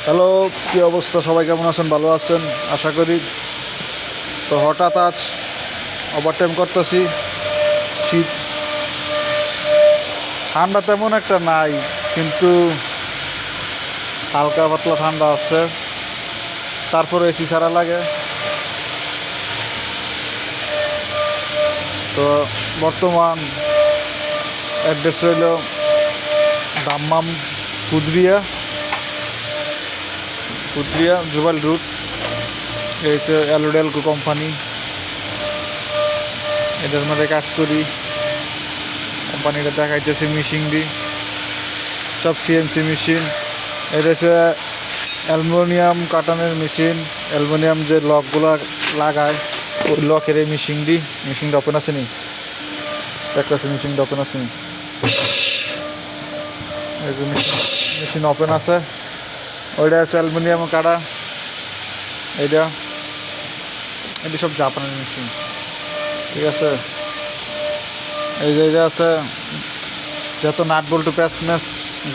Hello, কী অবস্থা? সবাই কেমন আছেন? ভালো আছেন আশা করি। তো হঠাৎ আজ ওভারটাইম করতেছি। শীত, ঠান্ডা তেমন একটা নাই, কিন্তু হালকা পাতলা ঠান্ডা আছে। তারপরে এসি ছাড়া লাগে। তো বর্তমান অ্যাড্রেস হইল দাম্মাম, কুদরিয়া জুবাইল রুট। এই হচ্ছে অ্যালোডেলকো কোম্পানি, এটার মধ্যে কাজ করি। কোম্পানিটা দেখাইতেছি মেশিন দি, সব সিএনসি মেশিন। এটা হচ্ছে অ্যালুমিনিয়াম কাটানোর মেশিন। অ্যালুমিনিয়াম যে লকগুলো লাগায়, ওই লকের এই মেশিনটা ওপেন আছে নি, দেখতেছি মেশিনটা ওপেন আছে নি, এই যে মেশিন ওপেন আছে। ওইটা হচ্ছে অ্যালুমিনিয়াম কাটা। এটা সব জাপানের মেশিন, ঠিক আছে। এই যে এটা আছে, যত নাট বল্টু প্যাচ ম্যাচ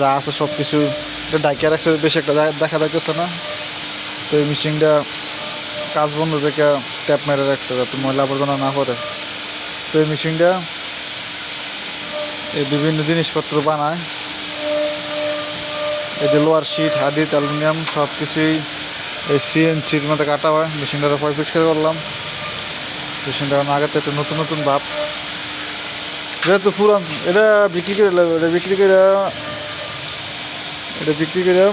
যা আছে সব কিছু এটা ডাইকে রাখছে, বেশি একটা দেখা যাইতেছে না। তো এই মেশিনটা কাজ বন্ধ থেকে ট্যাপ মেরে রাখছে যাতে ময়লা আবর্জনা না পড়ে। তো এই মেশিনটা এই বিভিন্ন জিনিসপত্র বানায়। এই যে লোয়ার শিট, হাদিদ, অ্যালুমিনিয়াম সব কিছুই এই সিএনসির মধ্যে কাটা হয়। মেশিনটা পরিষ্কার করলাম। মেশিনটা আগের থেকে নতুন নতুন ভাব, যেহেতু পুরান। এটা বিক্রি করে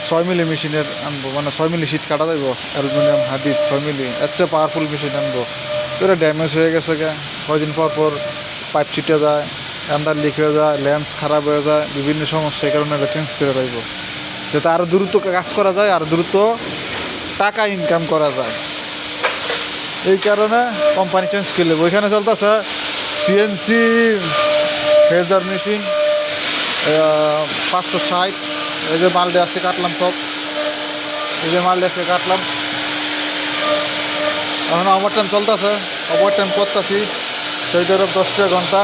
6 মিলি মেশিনের আনবো, মানে 6 মিলি শীত কাটা যাইব। অ্যালুমিনিয়াম, হাদিদ 6 মিলি, এর চেয়ে পাওয়ারফুল মেশিন আনবো। তো এটা ড্যামেজ হয়ে গেছে কয়দিন পর পাইপ ছিটে যায়, আন্ডার লিক হয়ে যায়, লেন্স খারাপ হয়ে যায়, বিভিন্ন সমস্যা। এই কারণে এটা চেঞ্জ করে যাইব, যাতে আরও দ্রুত কাজ করা যায়, আর দ্রুত টাকা ইনকাম করা যায়। এই কারণে কোম্পানি চেঞ্জ করলে ওইখানে চলতেছে সিএনসি ফ্রেজার মেশিন 560। এই যে মালটা আজকে কাটলাম সব, এখন ওভারটাইম চলতেছে, ওভারটাইম করতেছি। সেই ধরো 10 টাকা ঘন্টা।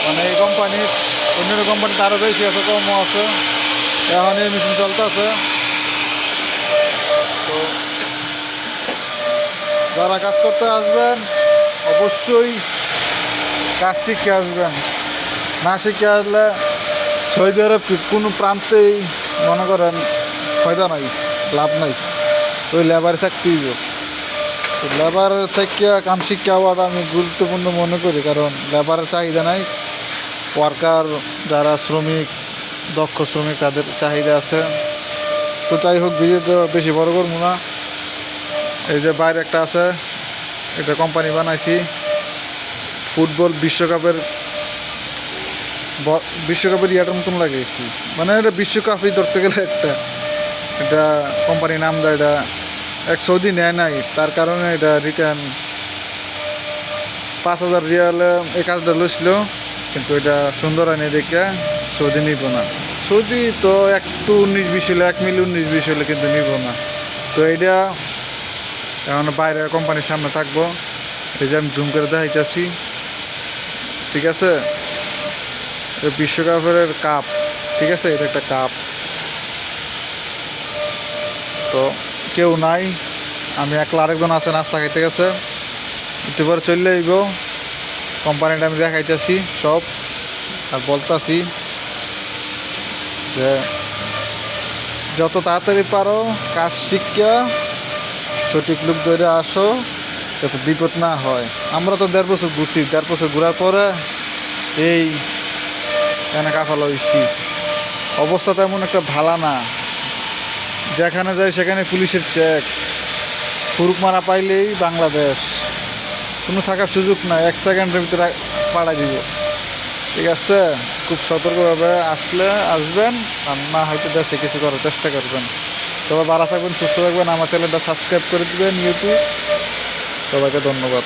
মানে এই কোম্পানির, অন্য কোম্পানিতে আরও বেশি আছে, কমও আছে। এখন এই মেশিন চলতেছে। তো যারা কাজ করতে আসবেন অবশ্যই কাজ শিখে আসবেন। না শিখে আসলে সৌদি আরব কোনো প্রান্তেই মনে করেন ফায়দা নাই, লাভ নাই। ওই লেবারে থাকতেই হোক। লেবার থেকে কাম শিক্ষা হওয়াটা আমি গুরুত্বপূর্ণ মনে করি, কারণ লেবারের চাহিদা নাই। ওয়ার্কার যারা শ্রমিক, দক্ষ শ্রমিক, তাদের চাহিদা আছে। তো যাই হোক, ভিডিওটা বেশি বড় করবো না। এই যে বাইরে একটা আছে, এটা কোম্পানি বানাইছি। ফুটবল বিশ্বকাপের ইয়াটার মতন লাগিয়েছি, মানে এটা বিশ্বকাপই ধরতে গেলে একটা। এটা কোম্পানির নাম দেয়, এটা এক সৌদি নেয় নাই, তার কারণে এটা রিটার্ন 5,000 রিয়ালে এই কাজটা লইছিল। কিন্তু এটা সুন্দর আনে দেখে সৌদি নিব না। সৌদি তো একটু 19-20 হলে, 1 মিলি 19-20 হলে কিন্তু নিব না। তো এইটা এখন বাইরে কোম্পানির সামনে থাকবো। এই যে আমি জুম করে দেখাইতেছি, ঠিক আছে। বিশ্বকাপের কাপ, ঠিক আছে, এটা একটা কাপ। তো কেউ নাই, আমি একলা, আরেকজন আছে নাস্তা খাইতে গেছে। একটু পরে চলে আইব। কোম্পানিটা আমি দেখাইতেছি সব, আর বলতেছি যে যত তাড়াতাড়ি পারো কাজ শিক্ষা সঠিক লোক ধরে আসো, যাতে বিপদ না হয়। আমরা তো 1.5 বছর ঘুরছি, 1.5 বছর ঘোরার পরে এই এখানে কাফালা হইছি। অবস্থা তেমন একটা ভালো না। যেখানে যাই সেখানে পুলিশের চেক, ফুরুক মারা পাইলেই বাংলাদেশ, কোনো থাকার সুযোগ নাই, 1 সেকেন্ডের ভিতরে পাড়া দিব, ঠিক আছে। খুব সতর্কভাবে আসবেন, আর না হয়তো দেশে কিছু করার চেষ্টা করবেন। সবাই ভালো থাকবেন, সুস্থ থাকবেন। আমার চ্যানেলটা সাবস্ক্রাইব করে দেবেন ইউটিউব। সবাইকে ধন্যবাদ।